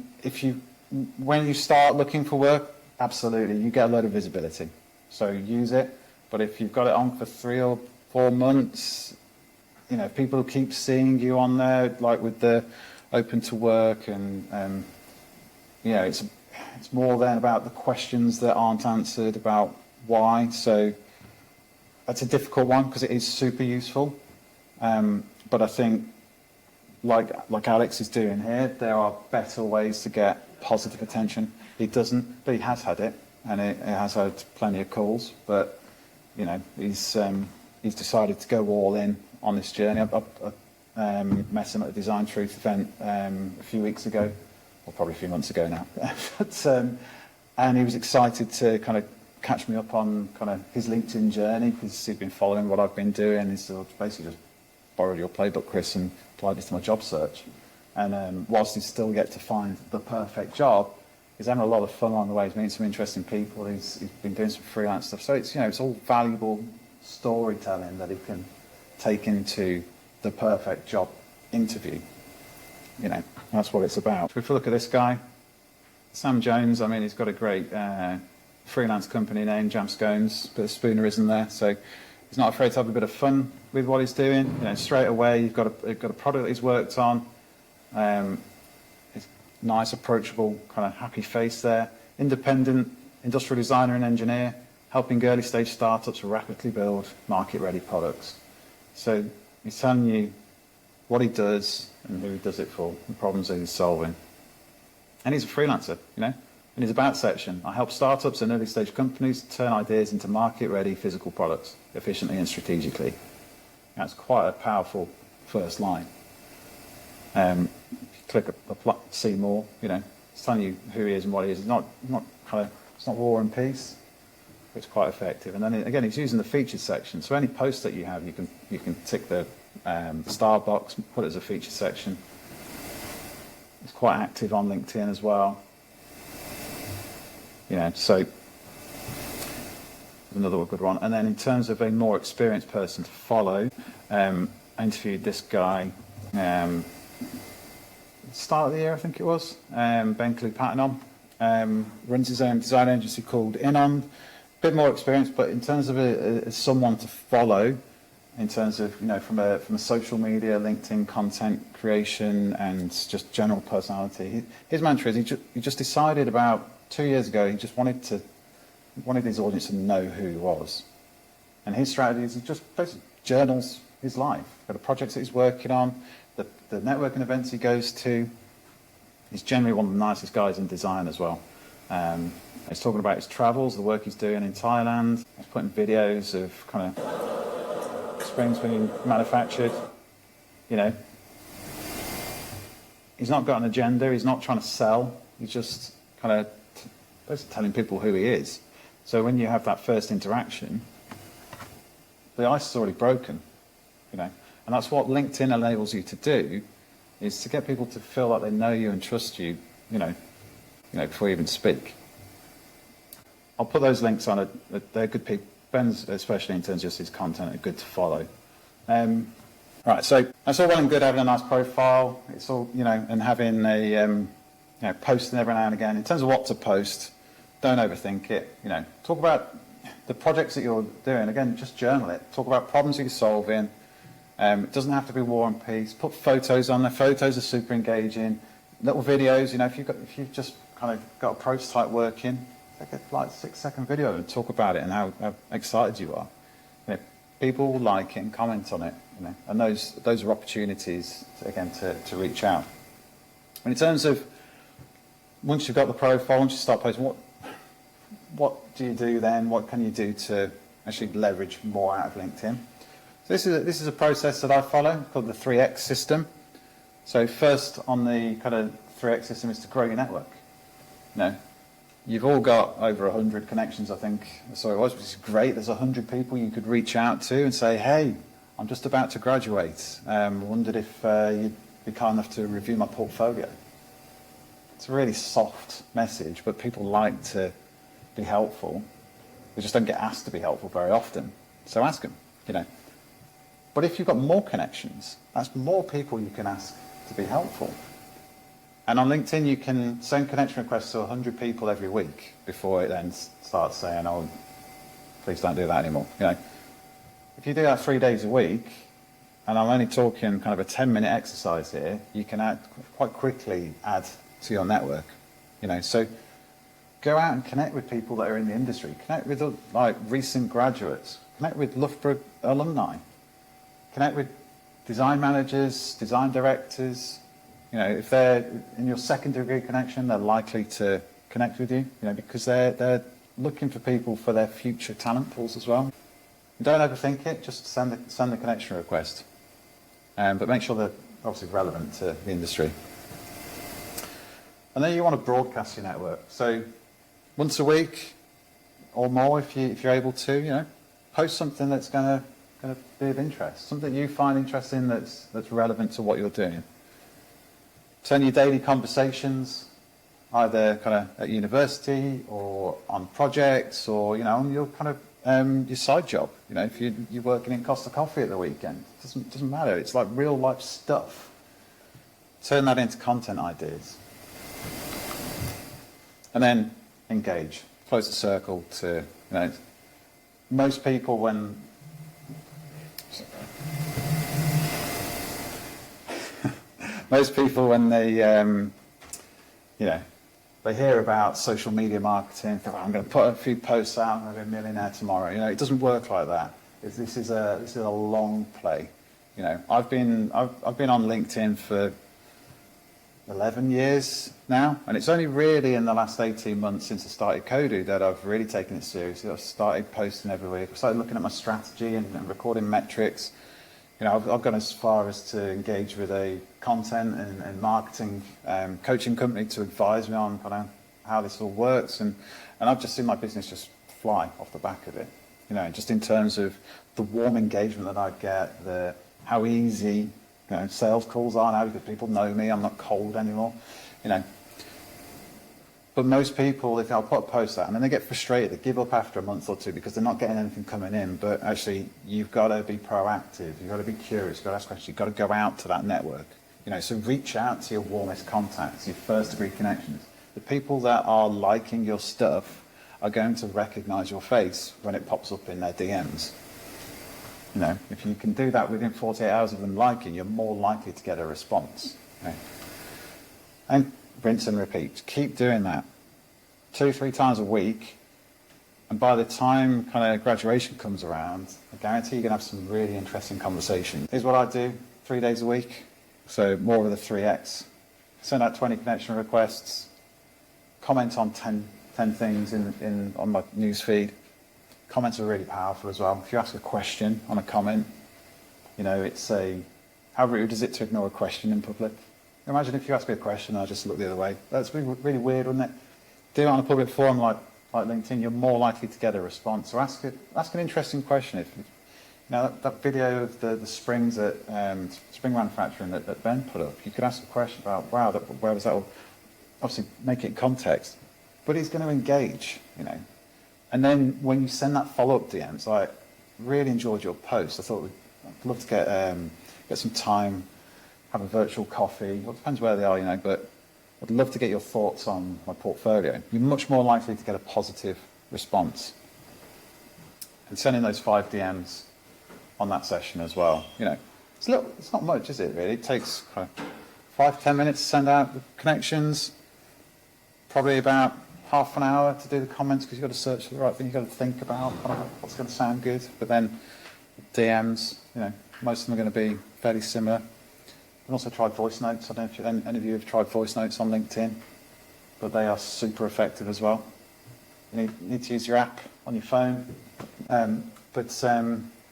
Speaker 5: when you start looking for work, absolutely, you get a lot of visibility. So use it. But if you've got it on for 3 or 4 months, you know, people keep seeing you on there, like with the open to work, and you know, it's more then about the questions that aren't answered about why. So that's a difficult one because it is super useful. But I think, like Alex is doing here, there are better ways to get positive attention. He doesn't, but he has had it, and it has had plenty of calls. But you know, he's decided to go all in on this journey. I met him at the Design Truth event a few weeks ago, or probably a few months ago now. But, and he was excited to kind of catch me up on kind of his LinkedIn journey because he'd been following what I've been doing. He's basically just borrowed your playbook, Chris, and applied it to my job search. And whilst he's still yet to find the perfect job, he's having a lot of fun along the way. He's meeting some interesting people. He's been doing some freelance stuff. So it's, you know, it's all valuable storytelling that he can take into the perfect job interview. You know, that's what it's about. If we look at this guy, Sam Jones, I mean, he's got a great freelance company name, Jam Scones, bit of spoonerism there. So he's not afraid to have a bit of fun with what he's doing. You know, straight away, you've got a product that he's worked on. It's nice, approachable, kind of happy face there. Independent industrial designer and engineer, helping early stage startups rapidly build market-ready products. So he's telling you what he does and who he does it for, the problems that he's solving. And he's a freelancer, you know. In his About section, I help startups and early stage companies turn ideas into market-ready physical products efficiently and strategically. That's quite a powerful first line. If you click see more, you know, it's telling you who he is and what he is. It's not war and peace. It's quite effective. And then again, he's using the featured section. So any post that you have, you can tick the star box, put it as a featured section. It's quite active on LinkedIn as well. You know, so another good one. And then in terms of a more experienced person to follow, I interviewed this guy start of the year, I think it was, Ben Patton, runs his own design agency called Inon. A bit more experience, but in terms of someone to follow, in terms of, you know, from a social media, LinkedIn content creation, and just general personality, his mantra is he just decided about 2 years ago he just wanted his audience to know who he was, and his strategy is he just basically journals his life, the projects that he's working on, the networking events he goes to. He's generally one of the nicest guys in design as well. He's talking about his travels, the work he's doing in Thailand. He's putting videos of kind of springs being manufactured. You know, he's not got an agenda. He's not trying to sell. He's just kind of basically telling people who he is. So when you have that first interaction, the ice is already broken. You know, and that's what LinkedIn enables you to do, is to get people to feel like they know you and trust you. You know, before you even speak. I'll put those links on it. They're good people. Ben's, especially in terms of just his content, are good to follow. Right, so that's all well and good having a nice profile. It's all, and having a, posting every now and again. In terms of what to post, don't overthink it. Talk about the projects that you're doing. Again, just journal it. Talk about problems that you're solving. It doesn't have to be war and peace. Put photos on there. Photos are super engaging. Little videos. If you've just kind of got a prototype working, take a 6-second video and talk about it and how excited you are. People will like it and comment on it. And those are opportunities to reach out. And in terms of once you've got the profile, once you start posting, what do you do then? What can you do to actually leverage more out of LinkedIn? So this is a process that I follow called the 3X system. So first on the kind of 3X system is to grow your network. You've all got over 100 connections, I think. So it was, which is great. There's 100 people you could reach out to and say, hey, I'm just about to graduate. Wondered if you'd be kind enough to review my portfolio. It's a really soft message, but people like to be helpful. They just don't get asked to be helpful very often. So ask them, But if you've got more connections, that's more people you can ask to be helpful. And on LinkedIn, you can send connection requests to 100 people every week before it then starts saying, oh, please don't do that anymore. If you do that 3 days a week, and I'm only talking kind of a 10-minute exercise here, you can quite quickly add to your network. So go out and connect with people that are in the industry. Connect with recent graduates. Connect with Loughborough alumni. Connect with design managers, design directors. If they're in your second degree connection, they're likely to connect with you, because they're looking for people for their future talent pools as well. Don't overthink it, just send the connection request. But make sure they're obviously relevant to the industry. And then you want to broadcast your network. So once a week or more, if you're able to, post something that's going to be of interest, something you find interesting that's relevant to what you're doing. Turn your daily conversations, either kind of at university or on projects or on your kind of your side job. If you're working in Costa Coffee at the weekend, it doesn't matter. It's like real life stuff. Turn that into content ideas, and then engage. Close the circle to most people when. Most people, when they, they hear about social media marketing, think, I'm going to put a few posts out, I'm going to be a millionaire tomorrow. It doesn't work like that. This is a long play. I've been on LinkedIn for 11 years now, and it's only really in the last 18 months since I started Kodu that I've really taken it seriously. I've started posting every week. I started looking at my strategy and recording metrics. I've gone as far as to engage with a content and marketing coaching company to advise me on kind of how this all works, and I've just seen my business just fly off the back of it. Just in terms of the warm engagement that I get, how easy sales calls are now because people know me. I'm not cold anymore. But most people, if I'll put a post out and then they get frustrated, they give up after a month or two because they're not getting anything coming in. But actually, you've got to be proactive. You've got to be curious. You've got to ask questions. You've got to go out to that network. So reach out to your warmest contacts, your first degree connections. The people that are liking your stuff are going to recognize your face when it pops up in their DMs. If you can do that within 48 hours of them liking, you're more likely to get a response. And rinse and repeat. Keep doing that 2-3 times a week, and by the time kind of graduation comes around, I guarantee you're going to have some really interesting conversations. Here's what I do 3 days a week, so more of the 3X. Send out 20 connection requests, comment on 10 things on my news feed. Comments are really powerful as well. If you ask a question on a comment, how rude is it to ignore a question in public? Imagine if you ask me a question and I just look the other way. That's really weird, wouldn't it? Do it on a public forum like LinkedIn, you're more likely to get a response. So ask an interesting question. That video of the springs at spring manufacturing that Ben put up, you could ask a question about, wow, where was that? Obviously, make it context. But he's going to engage, And then when you send that follow-up DM, it's like, really enjoyed your post. I thought I'd love to get some time, have a virtual coffee. Well, it depends where they are, you know, but I'd love to get your thoughts on my portfolio. You're much more likely to get a positive response. And sending those 5 DMs on that session as well, you know, it's not much, is it, really? It takes kind of 5-10 minutes to send out the connections, probably about half an hour to do the comments, because you've got to search for the right thing, you've got to think about what's going to sound good. But then DMs, you know, most of them are going to be fairly similar. I've also tried voice notes. I don't know if any of you have tried voice notes on LinkedIn, but they are super effective as well. You need to use your app on your phone. But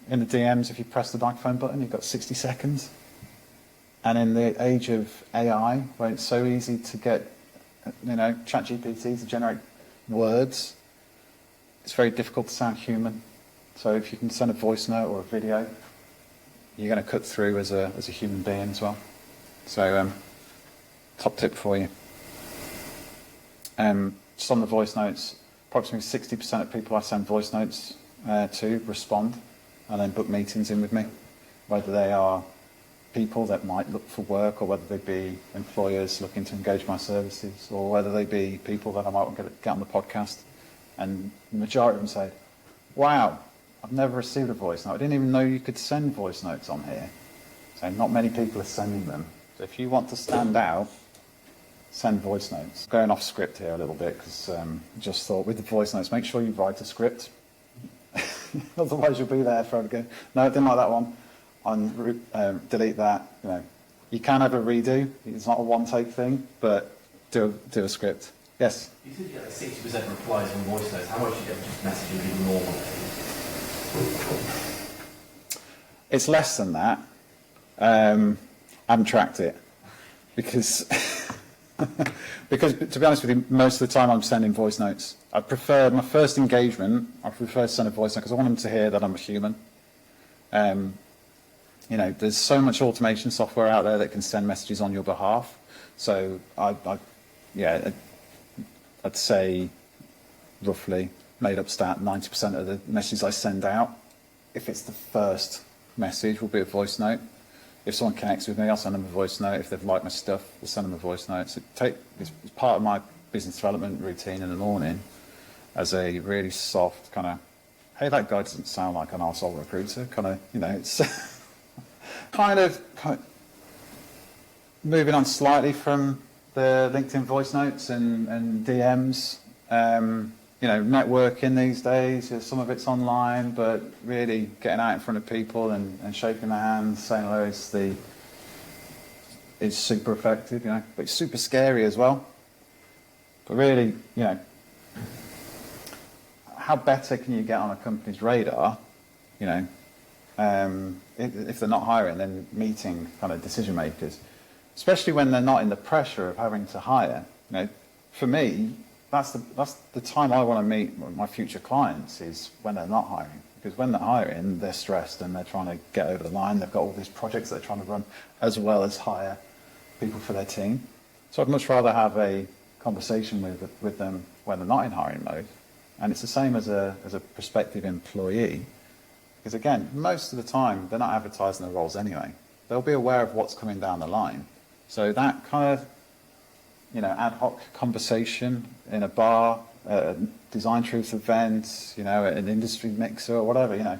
Speaker 5: in the DMs, if you press the microphone button, you've got 60 seconds. And in the age of AI, where it's so easy to get, you know, ChatGPT to generate words, it's very difficult to sound human. So if you can send a voice note or a video, you're going to cut through as a human being as well. So top tip for you. Just on the voice notes, approximately 60% of people I send voice notes to respond and then book meetings in with me, whether they are people that might look for work, or whether they be employers looking to engage my services, or whether they be people that I might want to get on the podcast. And the majority of them say, wow, I've never received a voice note. I didn't even know you could send voice notes on here. So not many people are sending them. So if you want to stand out, send voice notes. Going off script here a little bit, because I just thought with the voice notes, make sure you write a script. Otherwise you'll be there forever again. No, I didn't like that one. Delete that. You know, you can have a redo. It's not a one-take thing, but do a script. Yes?
Speaker 4: You said you get 60% replies on voice notes. How much do you get just messaging people normally?
Speaker 5: It's less than that. I haven't tracked it because because to be honest with you, most of the time I'm sending voice notes. I prefer my first engagement. I prefer to send a voice note because I want them to hear that I'm a human. You know, there's so much automation software out there that can send messages on your behalf. So I'd say roughly, made up stat, 90% of the messages I send out, if it's the first message, will be a voice note. If someone connects with me, I'll send them a voice note. If they've liked my stuff, I'll send them a voice note. So it's part of my business development routine in the morning as a really soft kind of, hey, that guy doesn't sound like an arsehole recruiter, kind of, you know, it's kind of moving on slightly from the LinkedIn voice notes and DMs. You know, networking these days, some of it's online, but really getting out in front of people and shaking their hands, saying hello is super effective, you know, but it's super scary as well. But really, you know, how better can you get on a company's radar, you know, if they're not hiring, then meeting kind of decision makers, especially when they're not in the pressure of having to hire. You know, for me, that's the time I want to meet my future clients, is when they're not hiring. Because when they're hiring, they're stressed and they're trying to get over the line. They've got all these projects they're trying to run, as well as hire people for their team. So I'd much rather have a conversation with them when they're not in hiring mode. And it's the same as a prospective employee. Because again, most of the time, they're not advertising their roles anyway. They'll be aware of what's coming down the line. So that kind of, you know, ad hoc conversation in a bar, a design truth event, you know, an industry mixer or whatever, you know,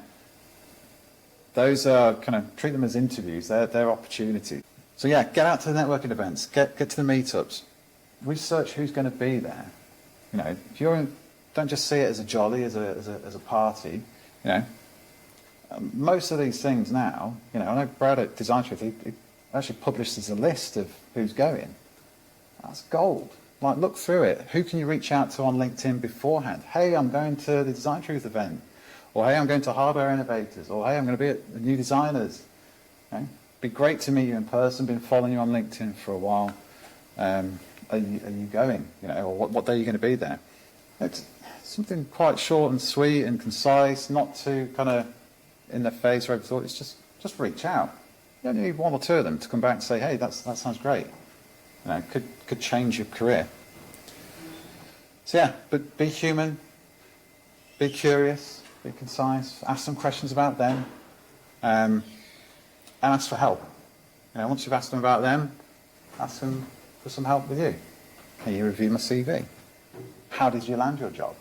Speaker 5: those are kind of, treat them as interviews. They're opportunities. So yeah, get out to the networking events, get to the meetups, research who's going to be there. You know, if you're in, don't just see it as a jolly, as a party. You know, most of these things now, you know, I know Brad at Design Truth, he actually publishes a list of who's going. That's gold. Like, look through it. Who can you reach out to on LinkedIn beforehand? Hey, I'm going to the Design Truth event. Or hey, I'm going to Hardware Innovators. Or hey, I'm going to be at the New Designers. Okay? Be great to meet you in person. Been following you on LinkedIn for a while. Are you going? You know, or what day are you going to be there? It's something quite short and sweet and concise, not too kind of in the face or overthought. It's just reach out. You only need one or two of them to come back and say, hey, that sounds great. You know, could change your career. So yeah, but be human. be curious, be concise, ask some questions about them, and ask for help. Once you've asked them about them, ask them for some help with you. Can you review my CV? How did you land your job?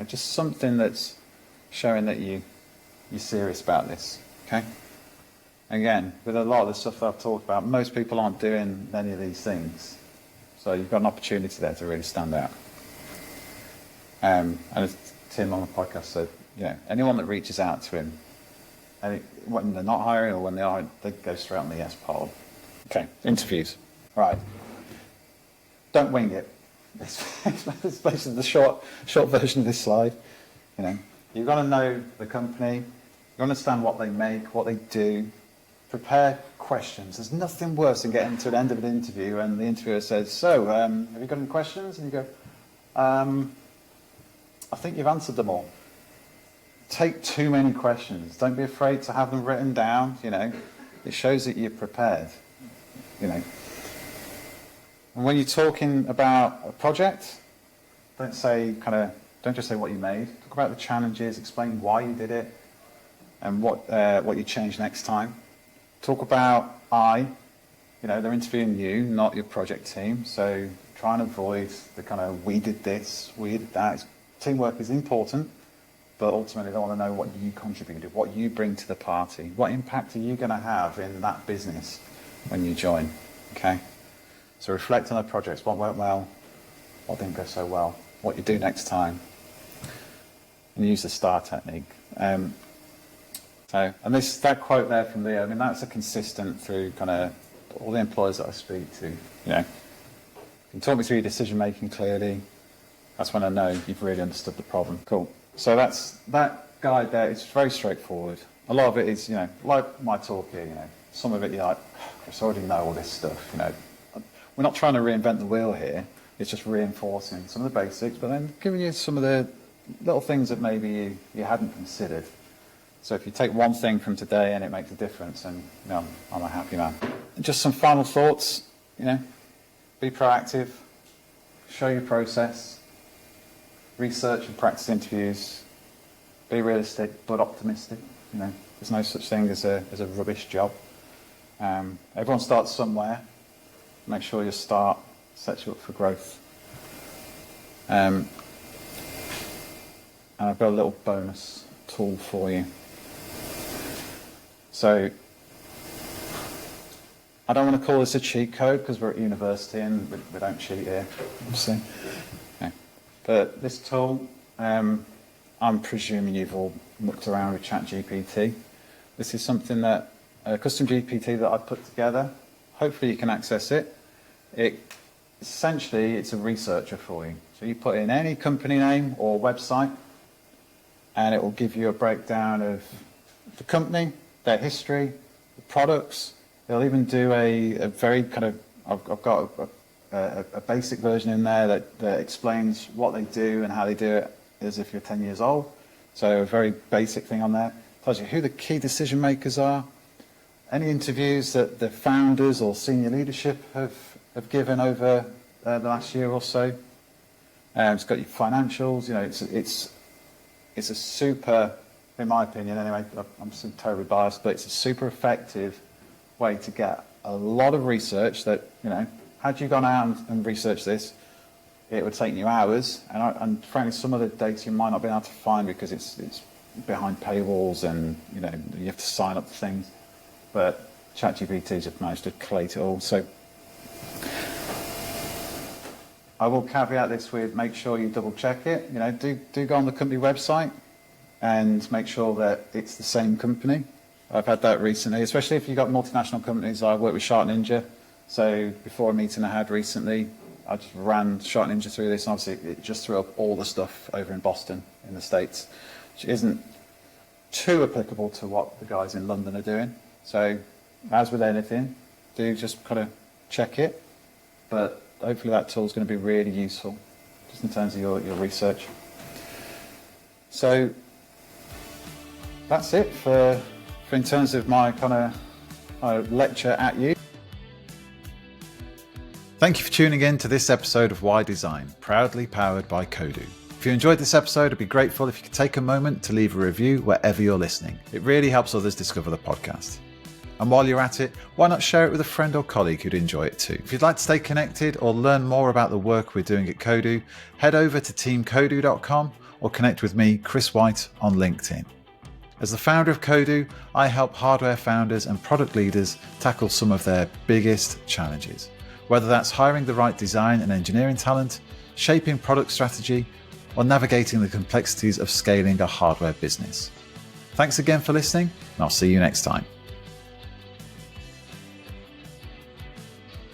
Speaker 5: Just something that's showing that you're serious about this, okay? Again, with a lot of the stuff that I've talked about, most people aren't doing any of these things. So you've got an opportunity there to really stand out. And as Tim on the podcast said, anyone that reaches out to him, when they're not hiring or when they are, they go straight on the yes pile. Okay, interviews. All right. Don't wing it. It's basically the short version of this slide. You've got to know the company, you understand what they make, what they do, prepare questions. There's nothing worse than getting to the end of an interview and the interviewer says, so, have you got any questions? And you go, I think you've answered them all. Take too many questions. Don't be afraid to have them written down, It shows that you're prepared, And when you're talking about a project, don't just say what you made. Talk about the challenges, explain why you did it, and what you change next time. Talk about they're interviewing you, not your project team. So try and avoid the kind of we did this, we did that. Teamwork is important, but ultimately they want to know what you contributed, what you bring to the party, what impact are you going to have in that business when you join. Okay. So reflect on the projects, what went well, what didn't go so well, what you do next time, and use the STAR technique. And that quote there from Leo, that's a consistent through kind of all the employers that I speak to. You can talk me through your decision making clearly. That's when I know you've really understood the problem. Cool. So that guide there. It's very straightforward. A lot of it is, like my talk here. Some of it you're like, Chris, I already know all this stuff. We're not trying to reinvent the wheel here. It's just reinforcing some of the basics, but then giving you some of the little things that maybe you hadn't considered. So if you take one thing from today and it makes a difference, then I'm a happy man. And just some final thoughts. Be proactive. Show your process. Research and practice interviews. Be realistic but optimistic. There's no such thing as a rubbish job. Everyone starts somewhere. Make sure your start sets you up for growth. And I've got a little bonus tool for you. So I don't want to call this a cheat code because we're at university and we don't cheat here, obviously. Okay. But this tool, I'm presuming you've all mucked around with ChatGPT. This is something that a custom GPT that I've put together. Hopefully you can access it. Essentially, it's a researcher for you. So you put in any company name or website, and it will give you a breakdown of the company, their history, the products. They'll even do a very kind of, I've got a basic version in there that explains what they do and how they do it as if you're 10 years old. So a very basic thing on there. Tells you who the key decision makers are, any interviews that the founders or senior leadership have given over the last year or so. It's got your financials. It's a super, in my opinion anyway, I'm terribly biased, but it's a super effective way to get a lot of research that, had you gone out and researched this, it would take you hours, and frankly some of the data you might not be able to find because it's behind paywalls and you have to sign up to things. But ChatGPT's have managed to collate it all. So I will caveat this with make sure you double check it. Do go on the company website and make sure that it's the same company. I've had that recently, especially if you've got multinational companies. I work with Shark Ninja, so before a meeting I had recently, I just ran Shark Ninja through this, and obviously it just threw up all the stuff over in Boston in the States, which isn't too applicable to what the guys in London are doing. So, as with anything, do just kind of check it, but hopefully that tool is going to be really useful, just in terms of your research. So, that's it for in terms of my kind of lecture at you.
Speaker 1: Thank you for tuning in to this episode of Why Design, proudly powered by Kodu. If you enjoyed this episode, I'd be grateful if you could take a moment to leave a review wherever you're listening. It really helps others discover the podcast. And while you're at it, why not share it with a friend or colleague who'd enjoy it too? If you'd like to stay connected or learn more about the work we're doing at Kodu, head over to teamkodu.com or connect with me, Chris White, on LinkedIn. As the founder of Kodu, I help hardware founders and product leaders tackle some of their biggest challenges, whether that's hiring the right design and engineering talent, shaping product strategy, or navigating the complexities of scaling a hardware business. Thanks again for listening, and I'll see you next time.